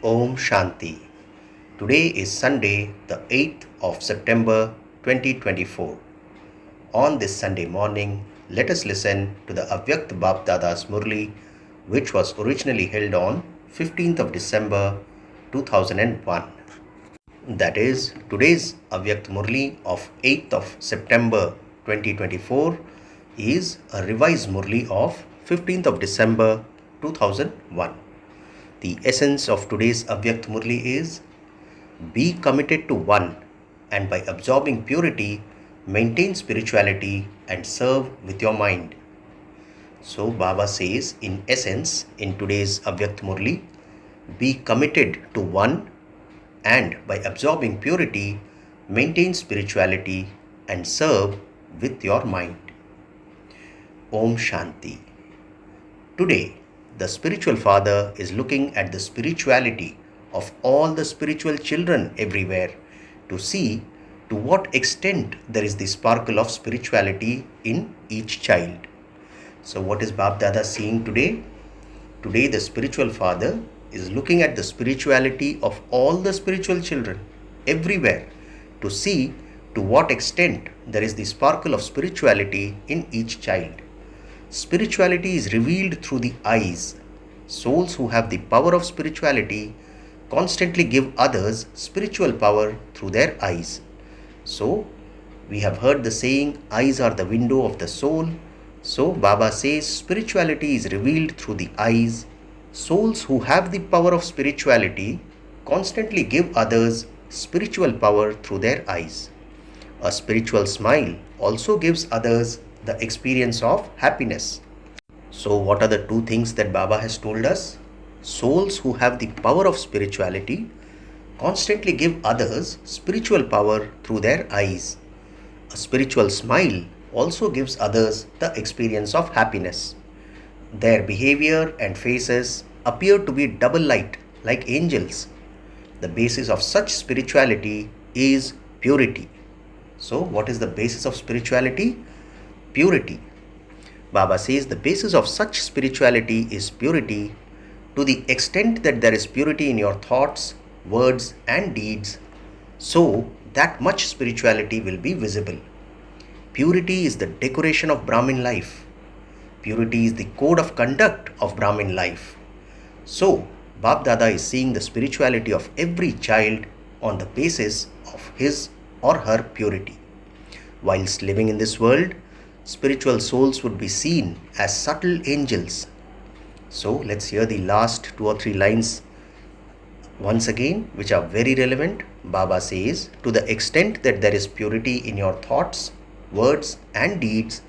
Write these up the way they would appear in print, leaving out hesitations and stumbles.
Om Shanti. Today is Sunday, the 8th of September 2024. On this Sunday morning, let us listen to the Avyakta Bap Dada's Murli, which was originally held on 15th of December 2001. That is, today's Avyakta Murli of 8th of September 2024 is a revised Murli of 15th of December 2001. The essence of today's Avyakta Murli is: be committed to one, and by absorbing purity, maintain spirituality and serve with your mind. So Baba says, in essence, in today's Avyakta Murli, be committed to one, and by absorbing purity, maintain spirituality and serve with your mind. Om Shanti. Today, the spiritual father is looking at the spirituality of all the spiritual children everywhere to see to what extent there is the sparkle of spirituality in each child. So what is Bap Dada seeing today? Today the spiritual father is looking at the spirituality of all the spiritual children everywhere to see to what extent there is the sparkle of spirituality in each child. Spirituality is revealed through the eyes. Souls who have the power of spirituality constantly give others spiritual power through their eyes. So, we have heard the saying, eyes are the window of the soul. So, Baba says spirituality is revealed through the eyes. Souls who have the power of spirituality constantly give others spiritual power through their eyes. A spiritual smile also gives others the experience of happiness. So what are the two things that Baba has told us? Souls who have the power of spirituality constantly give others spiritual power through their eyes. A spiritual smile also gives others the experience of happiness. Their behavior and faces appear to be double light like angels. The basis of such spirituality is purity. So what is the basis of spirituality? Purity. Baba says the basis of such spirituality is purity. To the extent that there is purity in your thoughts, words and deeds, so that much spirituality will be visible. Purity is the decoration of Brahmin life. Purity is the code of conduct of Brahmin life. So, Bap Dada is seeing the spirituality of every child on the basis of his or her purity. Whilst living in this world, spiritual souls would be seen as subtle angels. So let's hear the last 2 or 3 lines once again, which are very relevant. Baba says, to the extent that there is purity in your thoughts, words and deeds,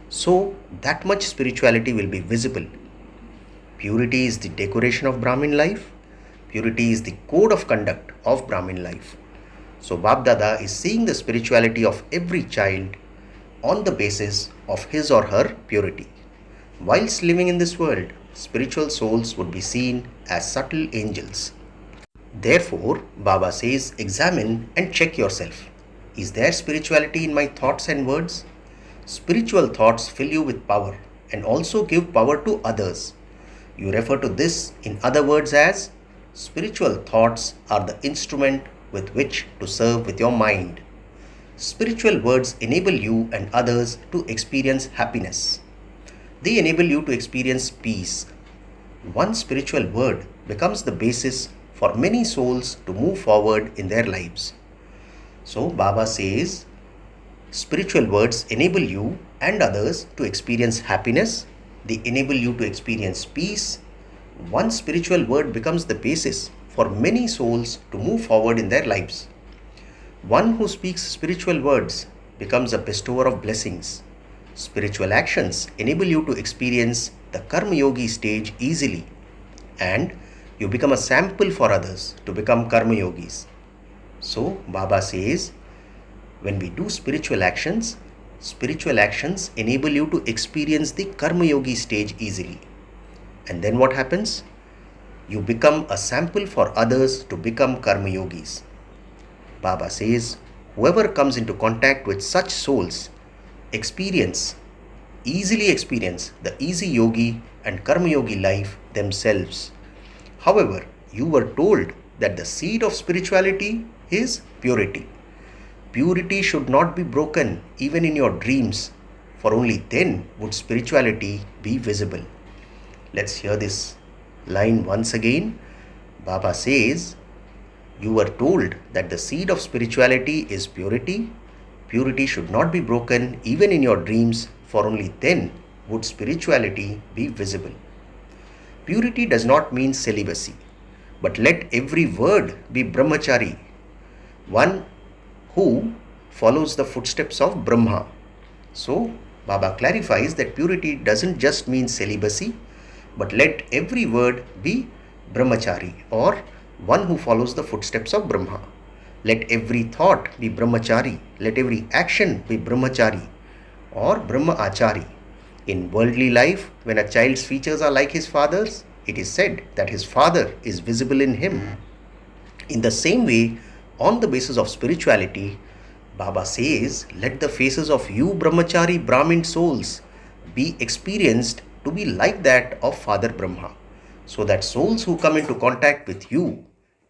so that much spirituality will be visible. Purity is the decoration of Brahmin life. Purity is the code of conduct of Brahmin life. So Bap Dada is seeing the spirituality of every child on the basis of his or her purity. Whilst living in this world, spiritual souls would be seen as subtle angels. Therefore, Baba says, examine and check yourself. Is there spirituality in my thoughts and words? Spiritual thoughts fill you with power and also give power to others. You refer to this in other words as, spiritual thoughts are the instrument with which to serve with your mind. Spiritual words enable you and others to experience happiness. They enable you to experience peace. One spiritual word becomes the basis for many souls to move forward in their lives. So Baba says, spiritual words enable you and others to experience happiness. They enable you to experience peace. One spiritual word becomes the basis for many souls to move forward in their lives. One who speaks spiritual words becomes a bestower of blessings. Spiritual actions enable you to experience the Karma Yogi stage easily, and you become a sample for others to become Karma Yogis. So Baba says, when we do spiritual actions enable you to experience the Karma Yogi stage easily. And then what happens? You become a sample for others to become Karma Yogis. Baba says, whoever comes into contact with such souls easily experience the easy yogi and karma yogi life themselves. However, you were told that the seed of spirituality is purity. Purity should not be broken even in your dreams, for only then would spirituality be visible. Let's hear this line once again. Baba says, you were told that the seed of spirituality is purity. Purity should not be broken even in your dreams, for only then would spirituality be visible. Purity does not mean celibacy, but let every word be brahmachari, one who follows the footsteps of Brahma. So, Baba clarifies that purity doesn't just mean celibacy, but let every word be brahmachari, or one who follows the footsteps of Brahma. Let every thought be brahmachari, let every action be brahmachari or brahmachari. In worldly life, when a child's features are like his father's, it is said that his father is visible in him. In the same way, on the basis of spirituality, Baba says, let the faces of you brahmachari Brahmin souls be experienced to be like that of Father Brahma, so that souls who come into contact with you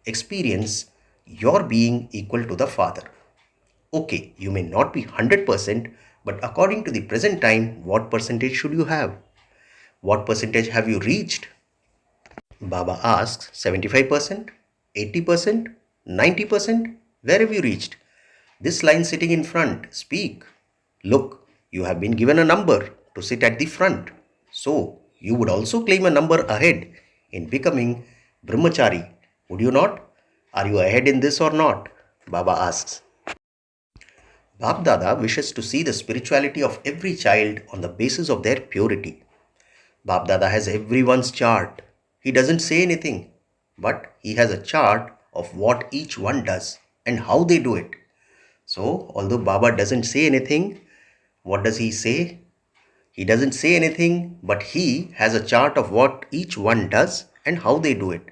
experience your being equal to the Father. Okay, you may not be 100%, but according to the present time, what percentage should you have? What percentage have you reached? Baba asks, 75%, 80%, 90%? Where have you reached? This line sitting in front, speak. Look, you have been given a number to sit at the front. So, you would also claim a number ahead in becoming brahmachari, would you not? Are you ahead in this or not? Baba asks. Bap Dada wishes to see the spirituality of every child on the basis of their purity. Bap Dada has everyone's chart. He doesn't say anything, but he has a chart of what each one does and how they do it. So, although Baba doesn't say anything, what does he say? He doesn't say anything, but he has a chart of what each one does and how they do it.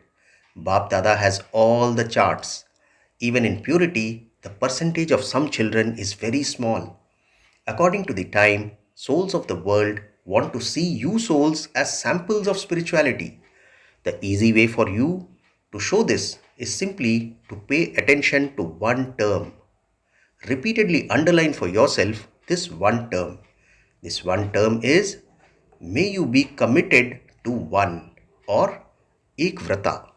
Bap Dada has all the charts. Even in purity, the percentage of some children is very small. According to the time, souls of the world want to see you souls as samples of spirituality. The easy way for you to show this is simply to pay attention to one term. Repeatedly underline for yourself this one term. This one term is, may you be committed to one, or ek vrata.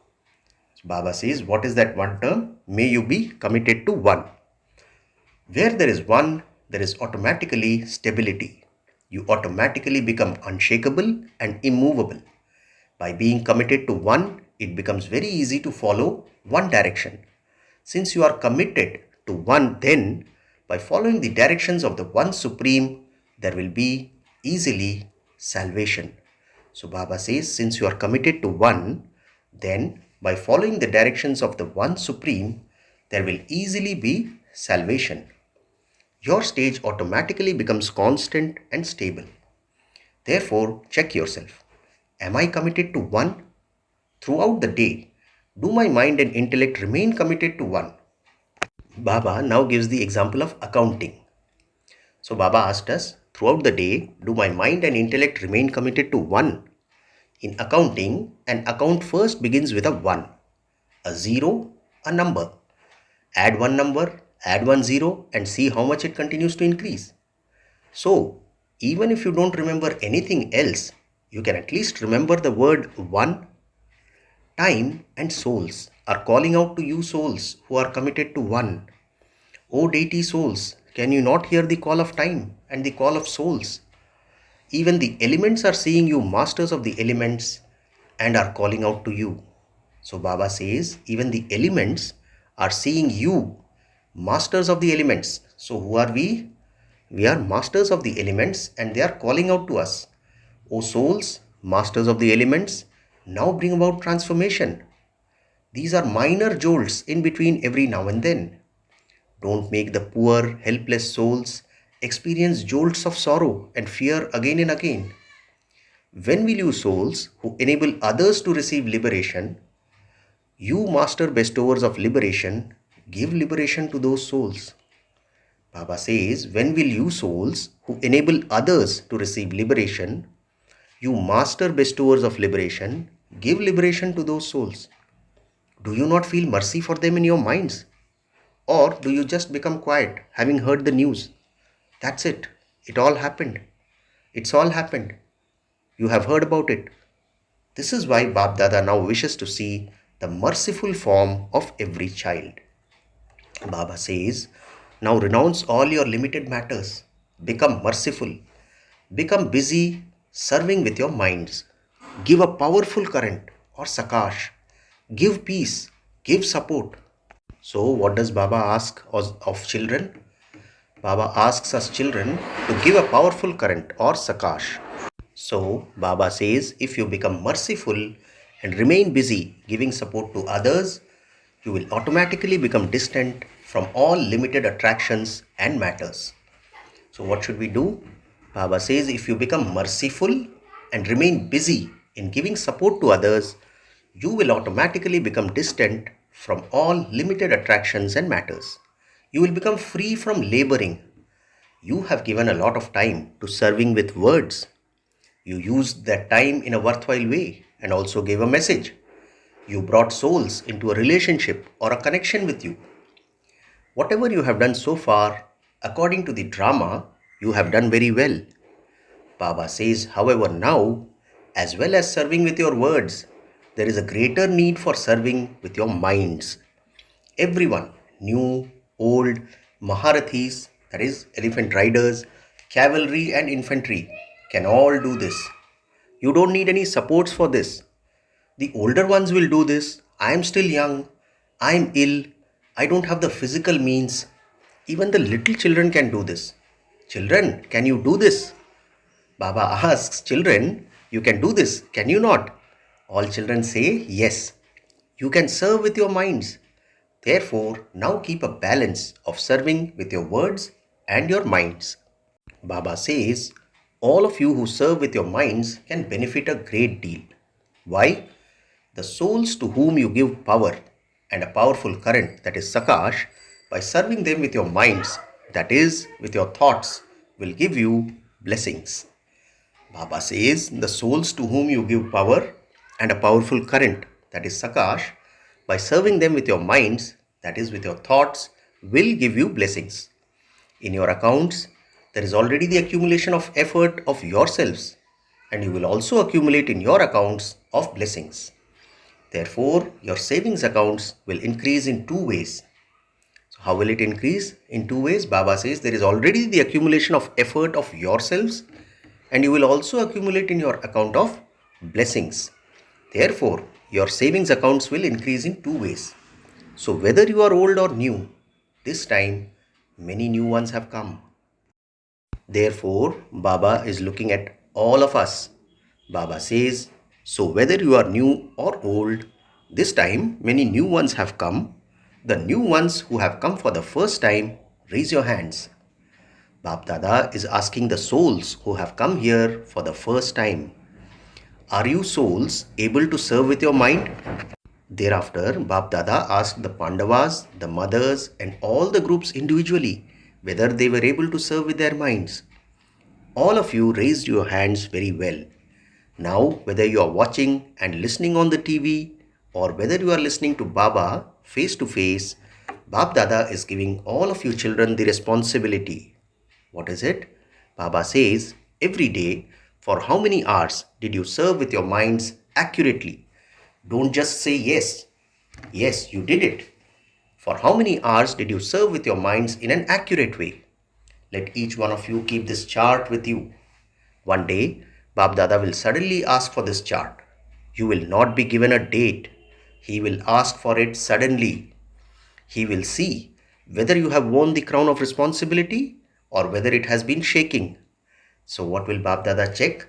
Baba says, what is that one term? May you be committed to one. Where there is one, there is automatically stability. You automatically become unshakable and immovable. By being committed to one, it becomes very easy to follow one direction. Since you are committed to one, then by following the directions of the one Supreme, there will be easily salvation. So Baba says, since you are committed to one, then by following the directions of the one Supreme, there will easily be salvation. Your stage automatically becomes constant and stable. Therefore, check yourself. Am I committed to one? Throughout the day, do my mind and intellect remain committed to one? Baba now gives the example of accounting. So Baba asked us, throughout the day, do my mind and intellect remain committed to one? In accounting, an account first begins with a 1, a 0, a number. Add one number, add one 0 and see how much it continues to increase. So, even if you don't remember anything else, you can at least remember the word 1. Time and souls are calling out to you souls who are committed to one. O deity souls, can you not hear the call of time and the call of souls? Even the elements are seeing you masters of the elements and are calling out to you. So Baba says, even the elements are seeing you masters of the elements. So who are we? We are masters of the elements and they are calling out to us. O souls, masters of the elements, now bring about transformation. These are minor jolts in between every now and then. Don't make the poor, helpless souls experience jolts of sorrow and fear again and again. When will you souls who enable others to receive liberation, you master bestowers of liberation, give liberation to those souls? Baba says, when will you souls who enable others to receive liberation, you master bestowers of liberation, give liberation to those souls? Do you not feel mercy for them in your minds? Or do you just become quiet having heard the news? That's it. It all happened. It's all happened. You have heard about it. This is why Bap Dada now wishes to see the merciful form of every child. Baba says, now renounce all your limited matters. Become merciful. Become busy serving with your minds. Give a powerful current or sakash. Give peace. Give support. So, what does Baba ask of children? Baba asks us children to give a powerful current or sakash. So, Baba says, if you become merciful and remain busy giving support to others, you will automatically become distant from all limited attractions and matters. So, what should we do? Baba says, if you become merciful and remain busy in giving support to others, you will automatically become distant from all limited attractions and matters. You will become free from laboring. You have given a lot of time to serving with words. You used that time in a worthwhile way and also gave a message. You brought souls into a relationship or a connection with you. Whatever you have done so far, according to the drama, you have done very well. Baba says, however, now, as well as serving with your words, there is a greater need for serving with your minds. Everyone, new, old, Maharathis, that is, elephant riders, cavalry and infantry, can all do this. You don't need any supports for this. The older ones will do this. I am still young. I am ill. I don't have the physical means. Even the little children can do this. Children, can you do this? Baba asks children, you can do this, can you not? All children say, yes. You can serve with your minds. Therefore, now keep a balance of serving with your words and your minds. Baba says, all of you who serve with your minds can benefit a great deal. Why? The souls to whom you give power and a powerful current, that is Sakash, by serving them with your minds, that is, with your thoughts, will give you blessings. Baba says, the souls to whom you give power and a powerful current, that is Sakash, by serving them with your minds, that is, with your thoughts, will give you blessings. In your accounts, there is already the accumulation of effort of yourselves, and you will also accumulate in your accounts of blessings. Therefore, your savings accounts will increase in two ways. So, how will it increase? In two ways. Baba says there is already the accumulation of effort of yourselves, and you will also accumulate in your account of blessings. Therefore, your savings accounts will increase in two ways. So, whether you are old or new, this time many new ones have come. Therefore, Baba is looking at all of us. Baba says, so whether you are new or old, this time many new ones have come. The new ones who have come for the first time, raise your hands. Bap Dada is asking the souls who have come here for the first time, are you souls able to serve with your mind? Thereafter, Bap Dada asked the Pandavas, the mothers and all the groups individually whether they were able to serve with their minds. All of you raised your hands very well. Now, whether you are watching and listening on the TV or whether you are listening to Baba face to face, Bap Dada is giving all of you children the responsibility. What is it? Baba says, every day, for how many hours did you serve with your minds accurately? Don't just say yes. Yes, you did it. For how many hours did you serve with your minds in an accurate way? Let each one of you keep this chart with you. One day, Bap Dada will suddenly ask for this chart. You will not be given a date. He will ask for it suddenly. He will see whether you have worn the crown of responsibility or whether it has been shaking. So what will Bap Dada check?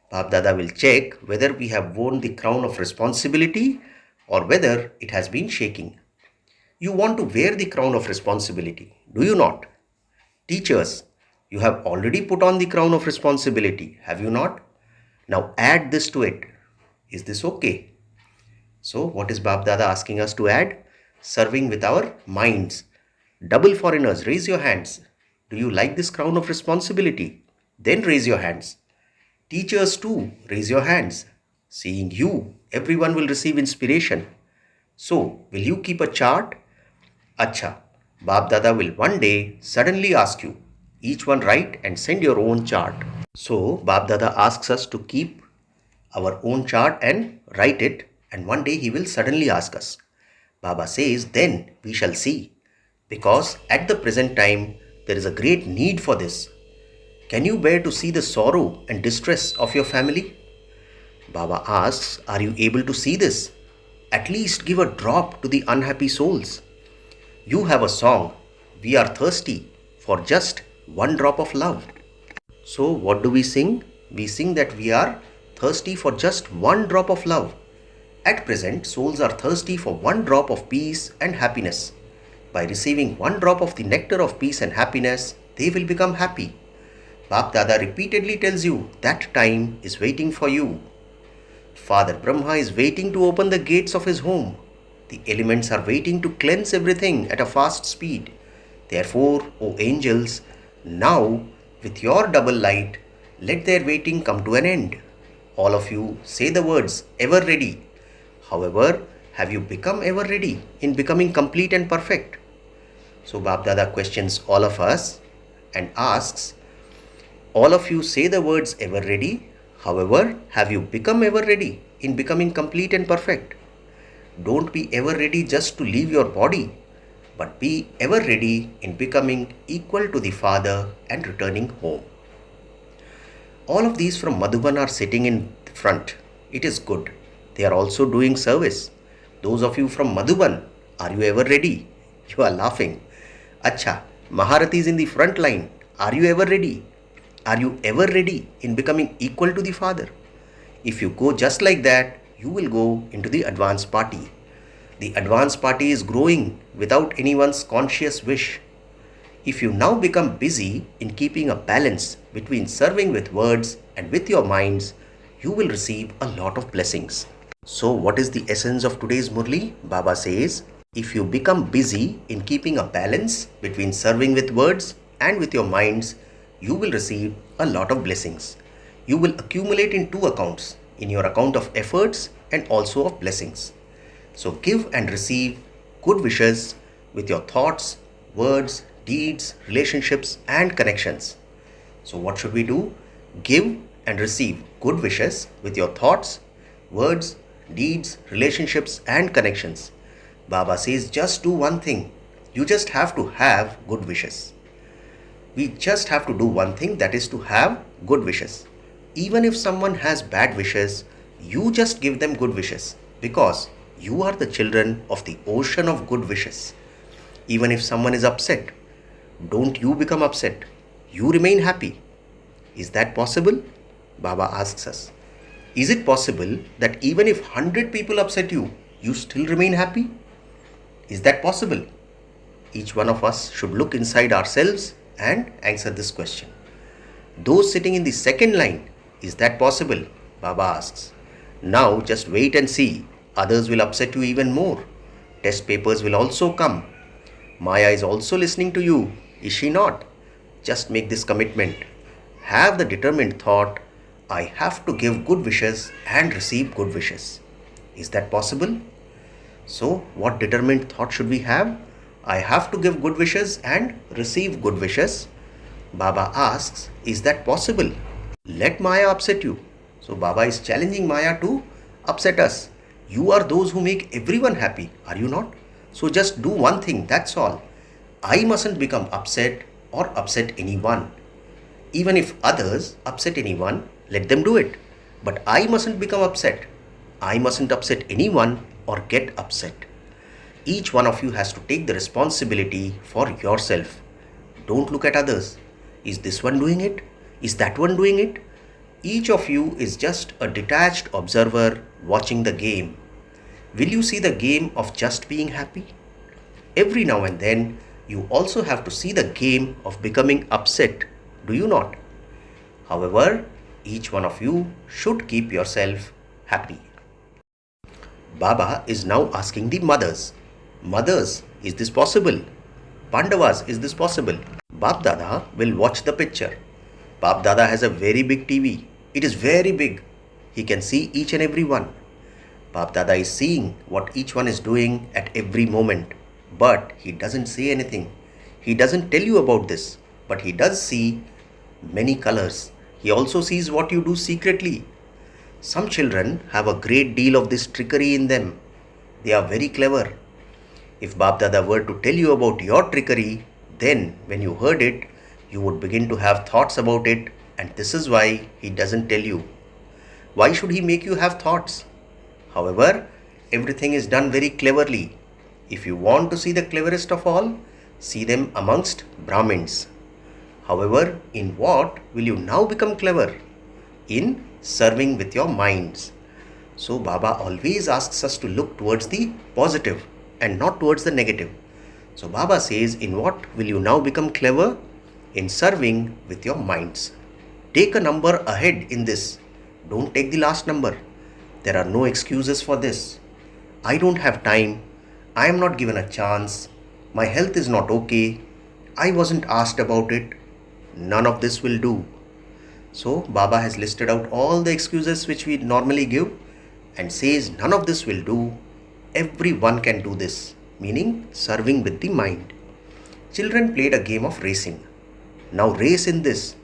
Bap Dada will check whether we have worn the crown of responsibility or whether it has been shaking. You want to wear the crown of responsibility, do you not? Teachers, you have already put on the crown of responsibility, have you not? Now add this to it. Is this okay? So what is Bap Dada asking us to add? Serving with our minds. Double foreigners, raise your hands. Do you like this crown of responsibility? Then raise your hands. Teachers too, raise your hands. Seeing you, everyone will receive inspiration. So, will you keep a chart? Acha, Bap Dada will one day suddenly ask you, each one write and send your own chart. So, Bap Dada asks us to keep our own chart and write it, and one day he will suddenly ask us. Baba says, then we shall see. Because at the present time, there is a great need for this. Can you bear to see the sorrow and distress of your family? Baba asks, are you able to see this? At least give a drop to the unhappy souls. You have a song, we are thirsty for just one drop of love. So what do we sing? We sing that we are thirsty for just one drop of love. At present, souls are thirsty for one drop of peace and happiness. By receiving one drop of the nectar of peace and happiness, they will become happy. Bap Dada repeatedly tells you that time is waiting for you. Father Brahma is waiting to open the gates of his home. The elements are waiting to cleanse everything at a fast speed. Therefore, O angels, now with your double light, let their waiting come to an end. All of you say the words, ever ready. However, have you become ever ready in becoming complete and perfect? So Bap Dada questions all of us and asks, all of you say the words ever ready. However, have you become ever ready in becoming complete and perfect? Don't be ever ready just to leave your body, but be ever ready in becoming equal to the Father and returning home. All of these from Madhuban are sitting in front. It is good. They are also doing service. Those of you from Madhuban, are you ever ready? You are laughing. Acha, Maharati is in the front line. Are you ever ready? Are you ever ready in becoming equal to the Father? If you go just like that, you will go into the advanced party. The advanced party is growing without anyone's conscious wish. If you now become busy in keeping a balance between serving with words and with your minds, you will receive a lot of blessings. So what is the essence of today's Murli? Baba says, if you become busy in keeping a balance between serving with words and with your minds, you will receive a lot of blessings. You will accumulate in two accounts, in your account of efforts and also of blessings. So give and receive good wishes with your thoughts, words, deeds, relationships and connections. So what should we do? Give and receive good wishes with your thoughts, words, deeds, relationships and connections. Baba says just do one thing. You just have to have good wishes. We just have to do one thing, that is to have good wishes. Even if someone has bad wishes, you just give them good wishes because you are the children of the ocean of good wishes. Even if someone is upset, don't you become upset. You remain happy. Is that possible? Baba asks us. Is it possible that even if 100 people upset you, you still remain happy? Is that possible? Each one of us should look inside ourselves and answer this question. Those sitting in the second line, is that possible? Baba asks. Now just wait and see. Others will upset you even more. Test papers will also come. Maya is also listening to you, is she not? Just make this commitment. Have the determined thought, I have to give good wishes and receive good wishes. Is that possible? So what determined thought should we have? I have to give good wishes and receive good wishes. Baba asks, is that possible? Let Maya upset you. So Baba is challenging Maya to upset us. You are those who make everyone happy, are you not? So just do one thing, that's all. I mustn't become upset or upset anyone. Even if others upset anyone, let them do it. But I mustn't become upset. I mustn't upset anyone or get upset. Each one of you has to take the responsibility for yourself. Don't look at others. Is this one doing it? Is that one doing it? Each of you is just a detached observer watching the game. Will you see the game of just being happy? Every now and then, you also have to see the game of becoming upset, do you not? However, each one of you should keep yourself happy. Baba is now asking the mothers. Mothers, is this possible? Pandavas, is this possible? Bap Dada will watch the picture. Bap Dada has a very big TV. It is very big. He can see each and every one. Bap Dada is seeing what each one is doing at every moment, but he doesn't say anything. He doesn't tell you about this, but he does see many colors. He also sees what you do secretly. Some children have a great deal of this trickery in them. They are very clever. If Bap Dada were to tell you about your trickery, then when you heard it, you would begin to have thoughts about it, and this is why he doesn't tell you. Why should he make you have thoughts? However, everything is done very cleverly. If you want to see the cleverest of all, see them amongst Brahmins. However, in what will you now become clever? In serving with your minds. So Baba always asks us to look towards the positive and not towards the negative. So Baba says, in what will you now become clever? In serving with your minds. Take a number ahead in this. Don't take the last number. There are no excuses for this. I don't have time. I am not given a chance. My health is not okay. I wasn't asked about it. None of this will do. So Baba has listed out all the excuses which we normally give and says none of this will do. Everyone can do this, meaning serving with the mind. Children played a game of racing. Now race in this.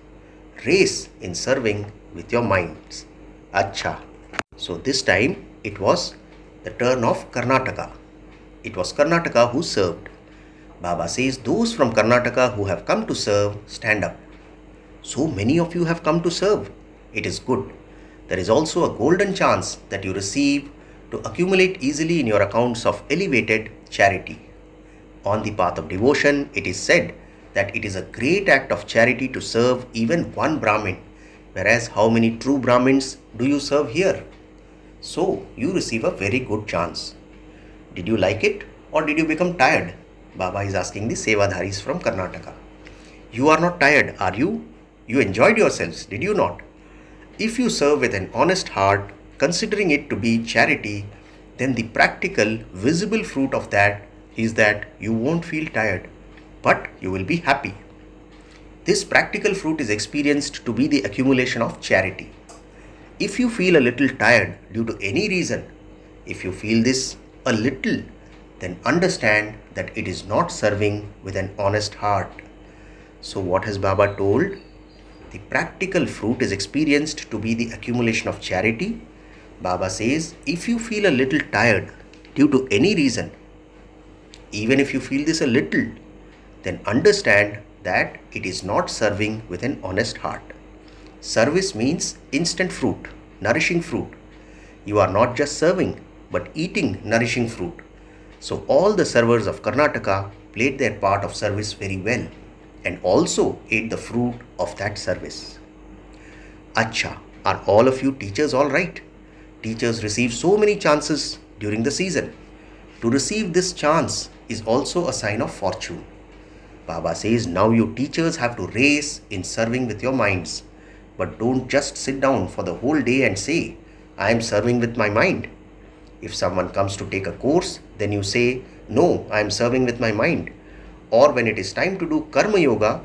Race in serving with your minds. Acha. So this time it was the turn of Karnataka. It was Karnataka who served. Baba says those from Karnataka who have come to serve, stand up. So many of you have come to serve. It is good. There is also a golden chance that you receive to accumulate easily in your accounts of elevated charity. On the path of devotion, it is said that it is a great act of charity to serve even one Brahmin. Whereas how many true Brahmins do you serve here? So you receive a very good chance. Did you like it or did you become tired? Baba is asking the Sevadharis from Karnataka. You are not tired, are you? You enjoyed yourselves, did you not? If you serve with an honest heart, considering it to be charity, then the practical, visible fruit of that is that you won't feel tired, but you will be happy. This practical fruit is experienced to be the accumulation of charity. If you feel a little tired due to any reason, if you feel this a little, then understand that it is not serving with an honest heart. So what has Baba told? The practical fruit is experienced to be the accumulation of charity. Baba says, if you feel a little tired due to any reason, even if you feel this a little, then understand that it is not serving with an honest heart. Service means instant fruit, nourishing fruit. You are not just serving, but eating nourishing fruit. So all the servers of Karnataka played their part of service very well and also ate the fruit of that service. Acha, are all of you teachers all right? Teachers receive so many chances during the season. To receive this chance is also a sign of fortune. Baba says now you teachers have to race in serving with your minds. But don't just sit down for the whole day and say, I am serving with my mind. If someone comes to take a course, then you say, no, I am serving with my mind. Or when it is time to do Karma Yoga,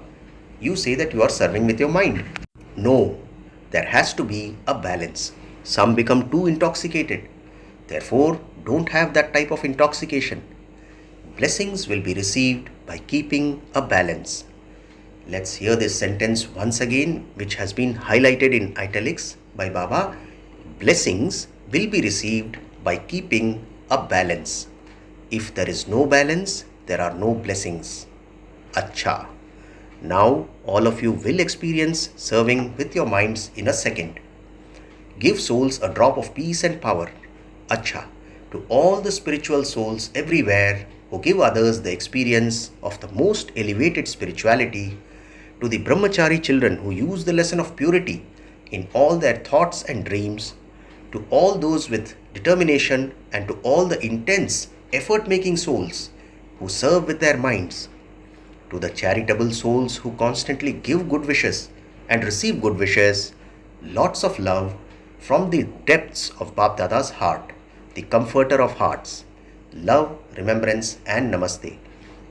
you say that you are serving with your mind. No, there has to be a balance. Some become too intoxicated. Therefore, don't have that type of intoxication. Blessings will be received by keeping a balance. Let's hear this sentence once again, which has been highlighted in italics by Baba. Blessings will be received by keeping a balance. If there is no balance, there are no blessings. Acha. Now all of you will experience serving with your minds in a second. Give souls a drop of peace and power. Acha. To all the spiritual souls everywhere who give others the experience of the most elevated spirituality, to the brahmachari children who use the lesson of purity in all their thoughts and dreams, to all those with determination and to all the intense effort-making souls who serve with their minds, to the charitable souls who constantly give good wishes and receive good wishes, lots of love from the depths of Bap Dada's heart, the comforter of hearts. Love, remembrance and namaste.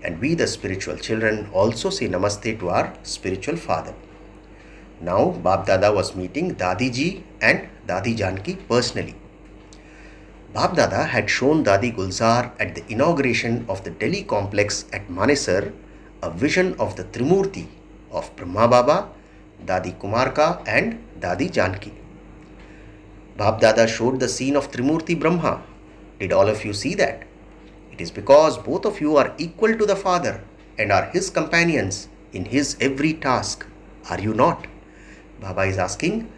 And we the spiritual children also say namaste to our spiritual father. Now Bap Dada was meeting Dadi Ji and Dadi Janki personally. Bap Dada had shown Dadi Gulzar at the inauguration of the Delhi complex at Manesar a vision of the Trimurti of Brahma Baba, Dadi Kumarka and Dadi Janki. Bap Dada showed the scene of Trimurti Brahma. Did all of you see that? It is because both of you are equal to the Father and are his companions in his every task. Are you not? Baba is asking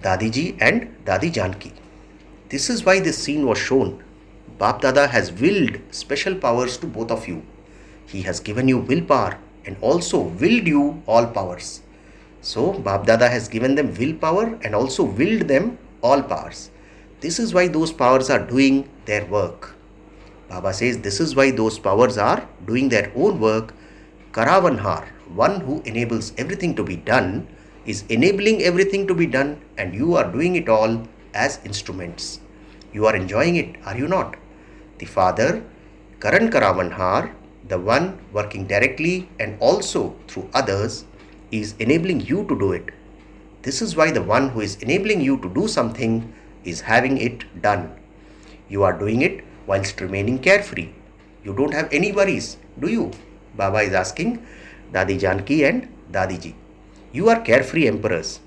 Dadiji and Dadi Janki. This is why this scene was shown. Bap Dada has willed special powers to both of you. He has given you willpower and also willed you all powers. So Bap Dada has given them willpower and also willed them all powers. This is why those powers are doing their work. Baba says this is why those powers are doing their own work. Karavanhar, one who enables everything to be done, is enabling everything to be done, and you are doing it all as instruments. You are enjoying it, are you not? The Father, Karan Karavanhar, the one working directly and also through others, is enabling you to do it. This is why the one who is enabling you to do something is having it done. You are doing it whilst remaining carefree. You don't have any worries, do you? Baba is asking Dadi Janki and Dadiji. You are carefree emperors.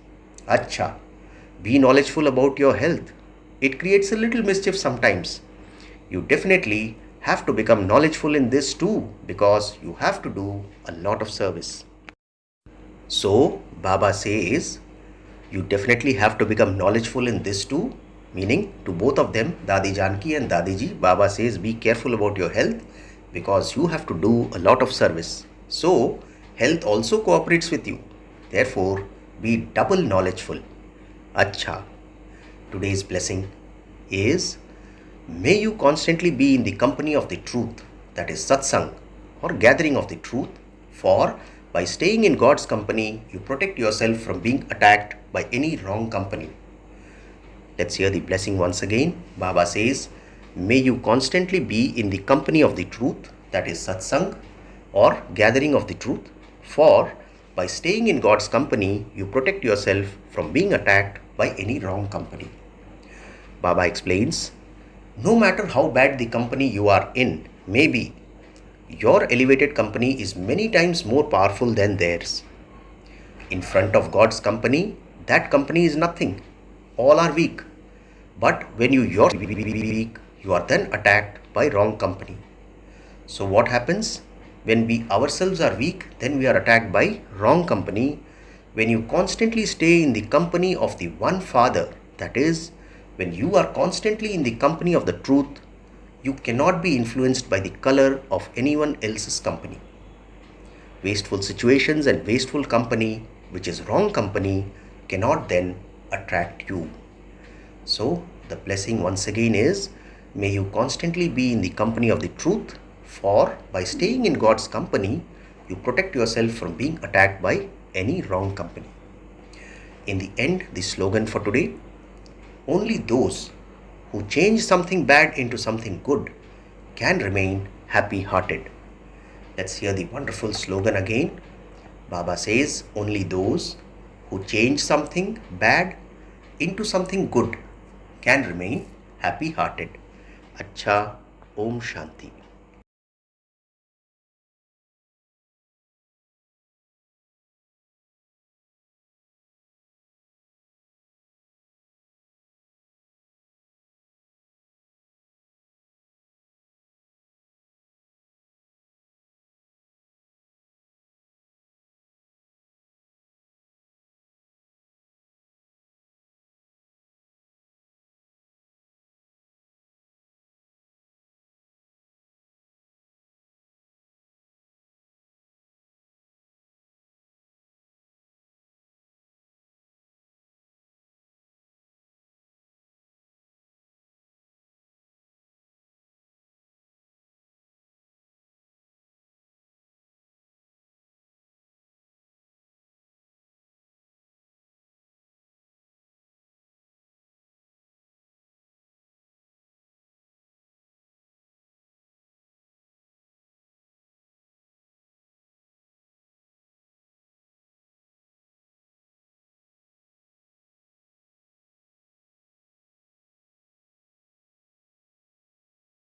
Acha, be knowledgeful about your health. It creates a little mischief sometimes. You definitely have to become knowledgeful in this too, because you have to do a lot of service. So Baba says you definitely have to become knowledgeful in this too, meaning to both of them, Dadi Janki and Dadiji. Baba says be careful about your health because you have to do a lot of service. So health also cooperates with you. Therefore, be double knowledgeful. Acha. Today's blessing is, may you constantly be in the company of the truth, that is satsang or gathering of the truth, for by staying in God's company, you protect yourself from being attacked by any wrong company. Let's hear the blessing once again. Baba says, may you constantly be in the company of the truth, that is satsang or gathering of the truth, for by staying in God's company, you protect yourself from being attacked by any wrong company. Baba explains, no matter how bad the company you are in may be, your elevated company is many times more powerful than theirs. In front of God's company, that company is nothing. All are weak. But when you're weak, you are then attacked by wrong company. So what happens? When we ourselves are weak, then we are attacked by wrong company. When you constantly stay in the company of the one Father, that is, when you are constantly in the company of the truth, you cannot be influenced by the color of anyone else's company. Wasteful situations and wasteful company, which is wrong company, cannot then attract you. So the blessing once again is, may you constantly be in the company of the truth, for by staying in God's company, you protect yourself from being attacked by any wrong company. In the end, the slogan for today, only those who change something bad into something good can remain happy-hearted. Let's hear the wonderful slogan again. Baba says, only those who change something bad into something good can remain happy-hearted. Acha, Om Shanti.